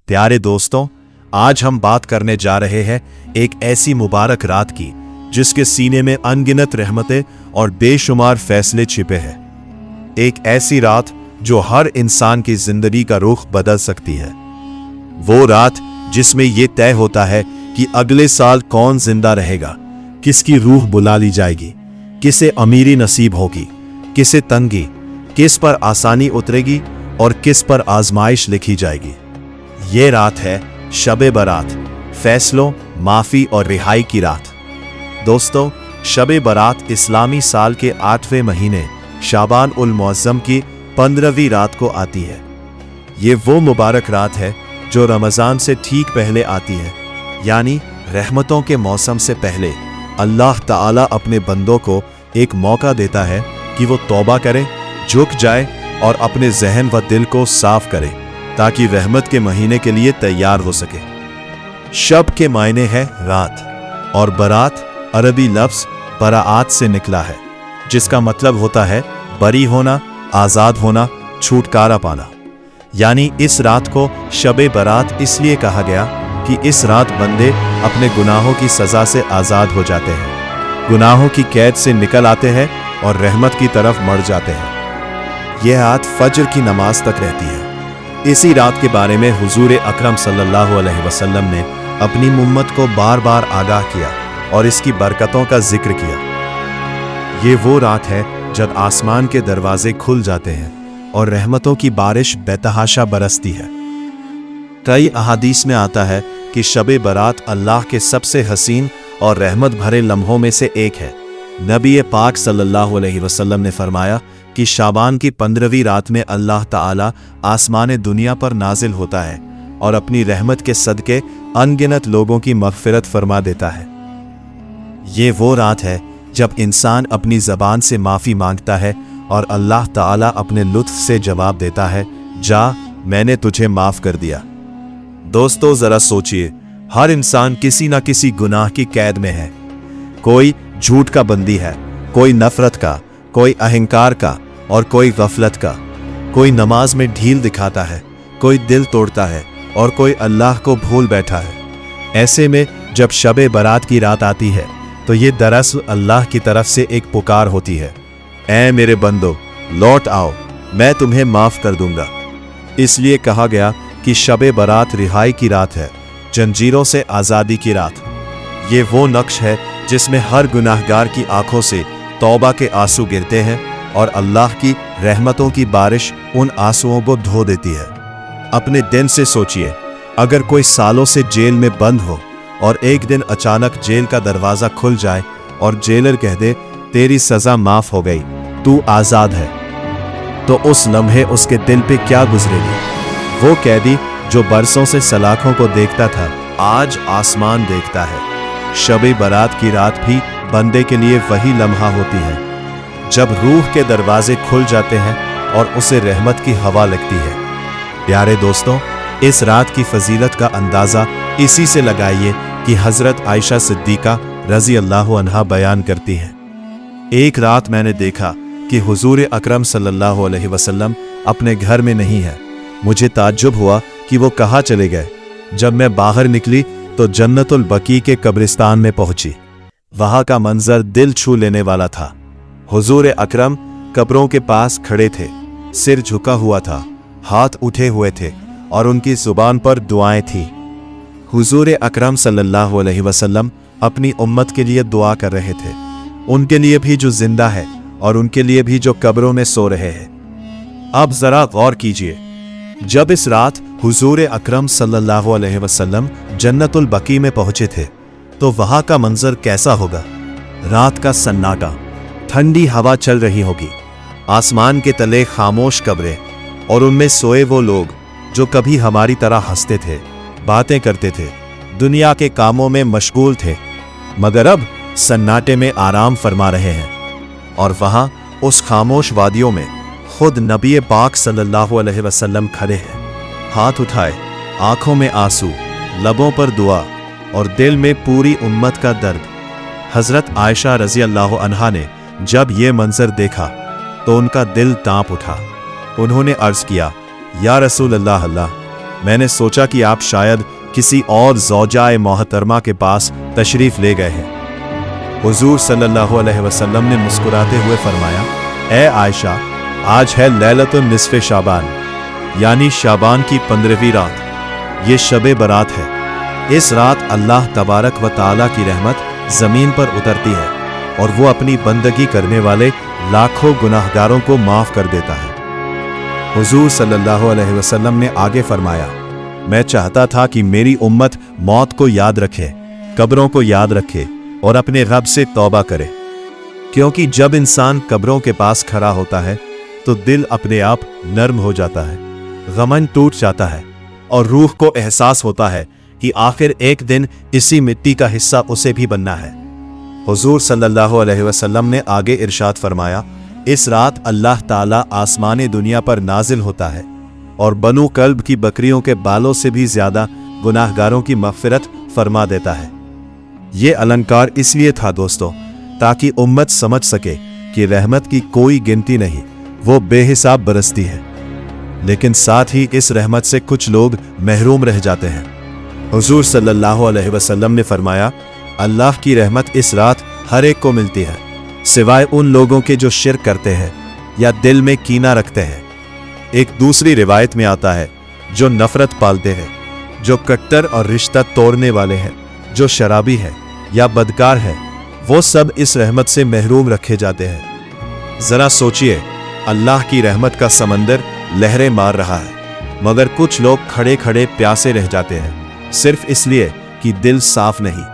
प्यारे दोस्तों, आज हम बात करने जा रहे हैं एक ऐसी मुबारक रात की जिसके सीने में अनगिनत रहमतें और बेशुमार फैसले छिपे हैं। एक ऐसी रात जो हर इंसान की जिंदगी का रुख बदल सकती है। वो रात जिसमें यह तय होता है कि अगले साल कौन जिंदा रहेगा, किसकी रूह बुला ली जाएगी, किसे अमीरी नसीब होगी, किसे तंगी, किस पर आसानी उतरेगी और किस पर आजमाइश लिखी जाएगी। ये रात है शबे बारात, फैसलों, माफी और रिहाई की रात। दोस्तों, शबे बारात इस्लामी साल के 8वें महीने शाबान उल मुअज्जम की 15वीं रात को आती है। ये वो मुबारक रात है जो रमजान से ठीक पहले आती है, यानी रहमतों के मौसम से पहले। अल्लाह ताला अपने बंदों को एक मौका देता है कि वो तौबा करे, झुक जाए और अपने जहन व दिल को साफ करे ताकि रहमत के महीने के लिए तैयार हो सके। शब के मायने है रात और बारात अरबी लफ्ज बराआत से निकला है, जिसका मतलब होता है बरी होना, आजाद होना, छुटकारा पाना। यानी इस रात को शबे बारात इसलिए कहा गया कि इस रात बंदे अपने गुनाहों की सजा से आजाद हो जाते हैं, गुनाहों की कैद से निकल आते हैं और रहमत की तरफ मर जाते हैं। यह रात फजर की नमाज तक रहती है। इसी रात के बारे में हुजूर अकरम सल्लल्लाहु अलैहि वसल्लम ने अपनी उम्मत को बार बार आगाह किया और इसकी बरकतों का जिक्र किया। ये वो रात है जब आसमान के दरवाजे खुल जाते हैं और रहमतों की बारिश बेतहाशा बरसती है। कई अहादीस में आता है कि शबे बारात अल्लाह के सबसे हसीन और रहमत भरे लम्हों में से एक है। नबी पाक सल्लल्लाहु अलैहि वसल्लम ने फरमाया कि शाबान की 15वीं रात में अल्लाह ताला आसमान दुनिया पर नाजिल होता है और अपनी रहमत के सदके अनगिनत लोगों की मग़फ़िरत फरमा देता है। ये वो रात है जब इंसान अपनी ज़बान से माफ़ी मांगता है और अल्लाह ताला अपने लुत्फ़ से जवाब देता है, जा, मैंने तुझे माफ़ कर दिया। दोस्तों, ज़रा सोचिए, हर इंसान किसी न किसी गुनाह की कैद में है। कोई झूठ का बंदी है, कोई नफ़रत का, कोई अहंकार का और कोई गफलत का। कोई नमाज में ढील दिखाता है, कोई दिल तोड़ता है और कोई अल्लाह को भूल बैठा है। ऐसे में जब शबे बारात की रात आती है तो ये दरअसल अल्लाह की तरफ से एक पुकार होती है, ऐ मेरे बंदो, लौट आओ, मैं तुम्हें माफ़ कर दूंगा। इसलिए कहा गया कि शबे बारात रिहाई की रात है, जंजीरों से आज़ादी की रात। ये वो नक्श है जिसमें हर गुनाहगार की आंखों से तौबा के आंसू गिरते हैं और अल्लाह की रहमतों की बारिश उन आंसुओं को धो देती है। अपने दिन से सोचिए, अगर कोई सालों से जेल में बंद हो और एक दिन अचानक जेल का दरवाज़ा खुल जाए और जेलर कह दे, तेरी सज़ा माफ़ हो गई, तू आज़ाद है, तो उस लम्हे उसके दिल पे क्या गुजरेगी। वो कैदी जो बरसों से सलाखों को देखता था, आज आसमान देखता है। शबे बारात की रात भी बंदे के लिए वही लम्हा होती है जब रूह के दरवाजे खुल जाते हैं और उसे रहमत की हवा लगती है। प्यारे दोस्तों, इस रात की फजीलत का अंदाज़ा इसी से लगाइए कि हज़रत आयशा सिद्दीक़ा रज़ी अल्लाह अन्हा बयान करती हैं, एक रात मैंने देखा कि हुजूर अकरम सल्लल्लाहु अलैहि वसल्लम अपने घर में नहीं है। मुझे ताज्जुब हुआ कि वो कहाँ चले गए। जब मैं बाहर निकली तो जन्नतुल बकी के कब्रिस्तान में पहुंची। वहां का मंजर दिल छू लेने वाला था। हुजूर अकरम कब्रों के पास खड़े थे, सिर झुका हुआ था, हाथ उठे हुए थे और उनकी जुबान पर दुआएं थी। हुजूर अकरम सल्लल्लाहु अलैहि वसल्लम अपनी उम्मत के लिए दुआ कर रहे थे, उनके लिए भी जो जिंदा है और उनके लिए भी जो कब्रों में सो रहे हैं। अब जरा गौर कीजिए, जब इस रात हुजूर अकरम सल्लल्लाहु अलैहि वसल्लम जन्नतुल बकी में पहुंचे थे तो वहां का मंजर कैसा होगा। रात का सन्नाटा, ठंडी हवा चल रही होगी, आसमान के तले खामोश कब्रें और उनमें सोए वो लोग जो कभी हमारी तरह हंसते थे, बातें करते थे, दुनिया के कामों में मशगूल थे, मगर अब सन्नाटे में आराम फरमा रहे हैं। और वहां उस खामोश वादियों में खुद नबी पाक सल्लल्लाहु अलैहि वसल्लम खड़े हैं, हाथ उठाए, आंखों में आंसू, लबों पर दुआ और दिल में पूरी उम्मत का दर्द। हजरत आयशा रज़ी अल्लाह अन्हा ने जब ये मंजर देखा तो उनका दिल कांप उठा। उन्होंने अर्ज किया, या रसूल अल्लाह, मैंने सोचा कि आप शायद किसी और ज़ौजाए मोहतरमा के पास तशरीफ ले गए हैं। हुजूर सल्लल्लाहु अलैहि वसल्लम ने मुस्कुराते हुए फरमाया, ए आयशा, आज है लैलतुन निस्फ़े शाबान, यानी शाबान की 15वीं रात। ये शबे बरात है। इस रात अल्लाह तबारक व ताला की रहमत जमीन पर उतरती है और वो अपनी बंदगी करने वाले लाखों गुनाहगारों को माफ कर देता है। हुजूर सल्लल्लाहु अलैहि वसल्लम ने आगे फरमाया, मैं चाहता था कि मेरी उम्मत मौत को याद रखे, कब्रों को याद रखे और अपने रब से तौबा करे, क्योंकि जब इंसान कब्रों के पास खड़ा होता है तो दिल अपने आप नर्म हो जाता है, गमन टूट जाता है और रूह को एहसास होता है कि आखिर एक दिन इसी मिट्टी का हिस्सा उसे भी बनना है। हुजूर सल्लल्लाहु अलैहि वसल्लम ने आगे इरशाद फरमाया, इस रात अल्लाह ताला आसमाने दुनिया पर नाजिल होता है और बनु कल्ब की बकरियों के बालों से भी ज्यादा गुनाहगारों की मग़फ़िरत फरमा देता है। ये अलंकार इसलिए था दोस्तों, ताकि उम्मत समझ सके कि रहमत की कोई गिनती नहीं, वो बेहिसाब बरसती है, लेकिन साथ ही इस रहमत से कुछ लोग महरूम रह जाते हैं। हुजूर सल्लल्लाहु अलैहि वसल्लम ने फरमाया, अल्लाह की रहमत इस रात हर एक को मिलती है, सिवाय उन लोगों के जो शिर्क करते हैं या दिल में कीना रखते हैं। एक दूसरी रिवायत में आता है, जो नफरत पालते हैं, जो कट्टर और रिश्ता तोड़ने वाले हैं, जो शराबी है या बदकार है, वो सब इस रहमत से महरूम रखे जाते हैं। जरा सोचिए, अल्लाह की रहमत का समंदर लहरें मार रहा है, मगर कुछ लोग खड़े खड़े प्यासे रह जाते हैं, सिर्फ इसलिए कि दिल साफ नहीं।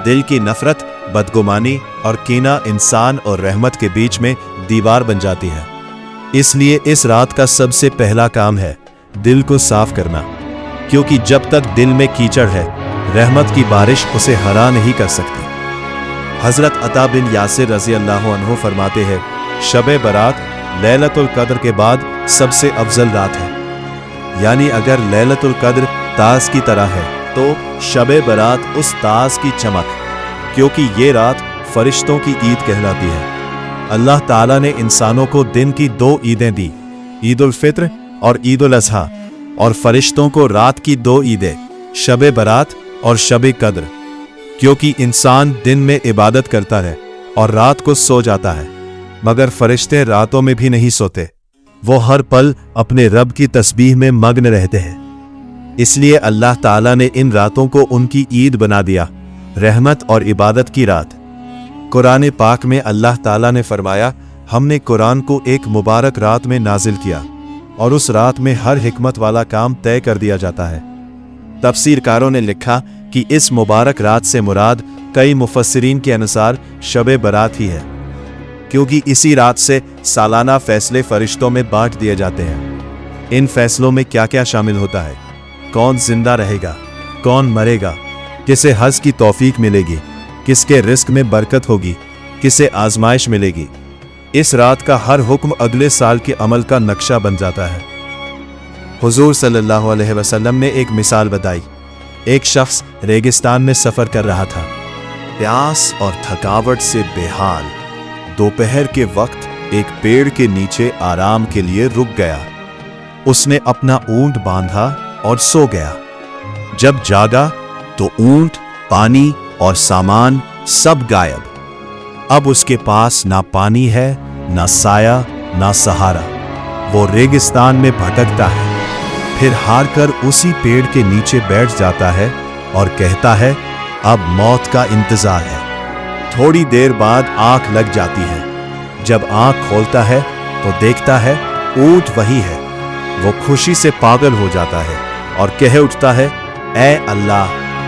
दिल की नफरत, बदगुमानी और कीना इंसान और रहमत के बीच में दीवार बन जाती है। इसलिए इस रात का सबसे पहला काम है दिल को साफ करना, क्योंकि जब तक दिल में कीचड़ है, रहमत की बारिश उसे हरा नहीं कर सकती। हजरत अता बिन यासिर रज़ी अल्लाह अन्हु फरमाते हैं, शबे बरात लैलतुल कद्र के बाद सबसे अफजल रात है। यानी अगर लैलतुल कद्र ताज की तरह है तो शबे बरात उस ताज की चमक, क्योंकि ये रात फरिश्तों की ईद कहलाती है। अल्लाह ताला ने इंसानों को दिन की 2 ईदें दी, ईद उल फित्र और ईद उल अज़हा, और फरिश्तों को रात की 2 ईदें, शबे बरात और शबे कद्र, क्योंकि इंसान दिन में इबादत करता है और रात को सो जाता है, मगर फरिश्ते रातों में भी नहीं सोते। वो हर पल अपने रब की तस्बीह में मग्न रहते हैं। इसलिए अल्लाह ताला ने इन रातों को उनकी ईद बना दिया, रहमत और इबादत की रात। कुरान पाक में अल्लाह ताला ने फरमाया, हमने कुरान को एक मुबारक रात में नाजिल किया और उस रात में हर हिकमत वाला काम तय कर दिया जाता है। तफसीरकारों ने लिखा कि इस मुबारक रात से मुराद कई मुफस्सिरीन के अनुसार शबे बरात ही है, क्योंकि इसी रात से सालाना फैसले फरिश्तों में बांट दिए जाते हैं। इन फैसलों में क्या क्या शामिल होता है, कौन जिंदा रहेगा, कौन मरेगा, किसे हज की तौफीक मिलेगी, किसके रिस्क में बरकत होगी, किसे आजमाइश मिलेगी। इस रात का हर हुक्म अगले साल के अमल का नक्शा बन जाता है। हुजूर सल्लल्लाहु अलैहि वसल्लम ने एक मिसाल बताई। एक शख्स रेगिस्तान में सफर कर रहा था, प्यास और थकावट से बेहाल दोपहर के वक्त एक पेड़ के नीचे आराम के लिए रुक गया। उसने अपना ऊंट बांधा और सो गया। जब जागा तो ऊंट, पानी और सामान सब गायब। अब उसके पास ना पानी है, ना साया, ना सहारा। वो रेगिस्तान में भटकता है, फिर हार कर उसी पेड़ के नीचे बैठ जाता है और कहता है, अब मौत का इंतजार है। थोड़ी देर बाद आंख लग जाती है। जब आंख खोलता है तो देखता है ऊंट वही है। वो खुशी से पागल हो जाता है और कह उठता है, ऐ अल्लाह,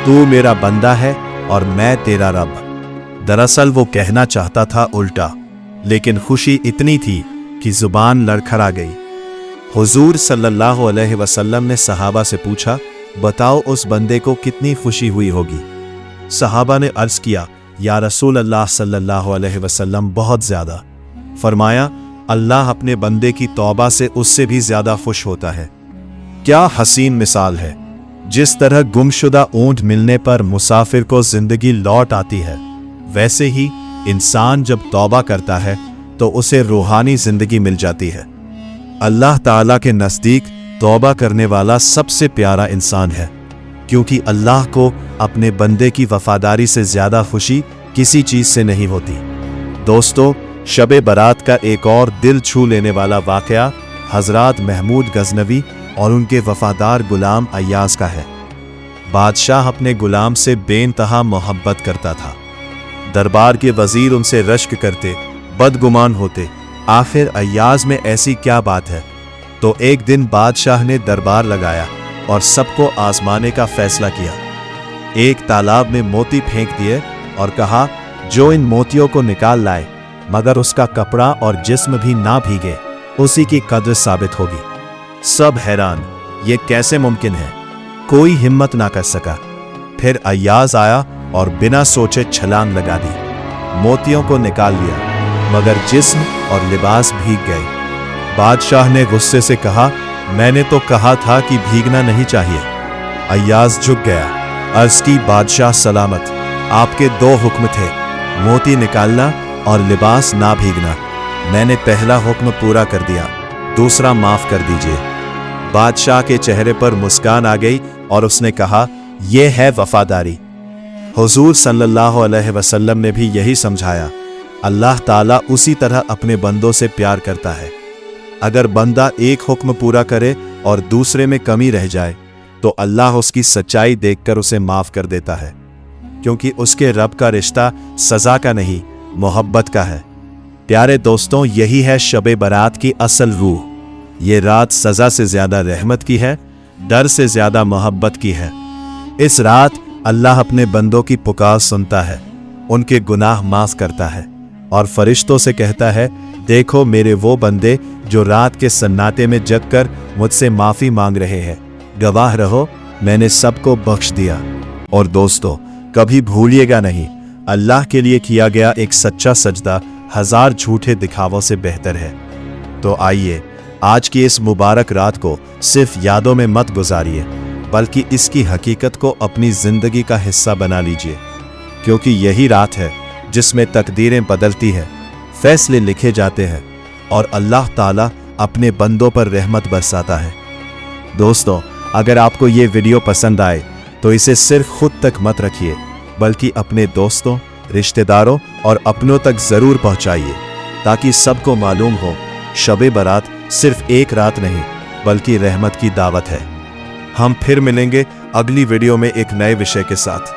तू मेरा बंदा है और मैं तेरा रब। दरअसल वो कहना चाहता था उल्टा, लेकिन खुशी इतनी थी कि जुबान लड़खड़ा गई। हुजूर सल्लल्लाहु अलैहि वसल्लम ने सहाबा से पूछा, बताओ उस बंदे को कितनी खुशी हुई होगी। सहाबा ने अर्ज किया, या रसूल अल्लाह सल्लल्लाहु अलैहि वसल्लम, बहुत ज्यादा। फरमाया, अल्लाह अपने बंदे की तौबा से उससे भी ज्यादा खुश होता है। क्या हसीन मिसाल है। जिस तरह गुमशुदा ऊंट मिलने पर मुसाफिर को जिंदगी लौट आती है, वैसे ही इंसान जब तौबा करता है तो उसे रूहानी जिंदगी मिल जाती है। अल्लाह ताला के नजदीक तौबा करने वाला सबसे प्यारा इंसान है, क्योंकि अल्लाह को अपने बंदे की वफादारी से ज्यादा खुशी किसी चीज से नहीं होती। दोस्तों, शब बारात का एक और दिल छू लेने वाला वाकया हजरत महमूद गजनवी और उनके वफादार गुलाम अय्याज का है। बादशाह अपने गुलाम से बेइंतहा मोहब्बत करता था। दरबार के वजीर उनसे रश्क करते, बदगुमान होते। आखिर अय्याज में ऐसी क्या बात है? तो एक दिन बादशाह ने दरबार लगाया और सबको आजमाने का फैसला किया। एक तालाब में मोती फेंक दिए और कहा, जो इन मोतियों को निकाल लाए मगर उसका कपड़ा और जिस्म भी ना भीगे, उसी की कद्र साबित होगी। सब हैरान, ये कैसे मुमकिन है? कोई हिम्मत ना कर सका। फिर अय्याज आया और बिना सोचे छलांग लगा दी। मोतियों को निकाल लिया मगर जिस्म और लिबास भीग गए। बादशाह ने गुस्से से कहा, मैंने तो कहा था कि भीगना नहीं चाहिए। अय्याज झुक गया। अर्ज की, बादशाह सलामत, आपके दो हुक्म थे, मोती निकालना और लिबास ना भीगना। मैंने पहला हुक्म पूरा कर दिया, दूसरा माफ कर दीजिए। बादशाह के चेहरे पर मुस्कान आ गई और उसने कहा, यह है वफादारी। हुजूर सल्लल्लाहु अलैहि वसल्लम ने भी यही समझाया। अल्लाह ताला उसी तरह अपने बंदों से प्यार करता है। अगर बंदा एक हुक्म पूरा करे और दूसरे में कमी रह जाए तो अल्लाह उसकी सच्चाई देखकर उसे माफ कर देता है, क्योंकि उसके रब का रिश्ता सजा का नहीं, मोहब्बत का है। प्यारे दोस्तों, यही है शब बारात की असल रूह। ये रात सजा से ज्यादा रहमत की है, डर से ज्यादा मोहब्बत की है। इस रात अल्लाह अपने बंदों की पुकार सुनता है, उनके गुनाह माफ करता है और फरिश्तों से कहता है, देखो मेरे वो बंदे जो रात के सन्नाटे में जगकर मुझसे माफी मांग रहे हैं। गवाह रहो, मैंने सबको बख्श दिया। और दोस्तों, कभी भूलिएगा नहीं, अल्लाह के लिए किया गया एक सच्चा सजदा 1000 झूठे दिखावों से बेहतर है। तो आइए, आज की इस मुबारक रात को सिर्फ यादों में मत गुजारिए, बल्कि इसकी हकीकत को अपनी जिंदगी का हिस्सा बना लीजिए, क्योंकि यही रात है जिसमें तकदीरें बदलती हैं, फैसले लिखे जाते हैं और अल्लाह ताला अपने बंदों पर रहमत बरसाता है। दोस्तों, अगर आपको ये वीडियो पसंद आए तो इसे सिर्फ खुद तक मत रखिए, बल्कि अपने दोस्तों, रिश्तेदारों और अपनों तक जरूर पहुंचाइए, ताकि सबको मालूम हो शब बारात सिर्फ एक रात नहीं बल्कि रहमत की दावत है। हम फिर मिलेंगे अगली वीडियो में एक नए विषय के साथ।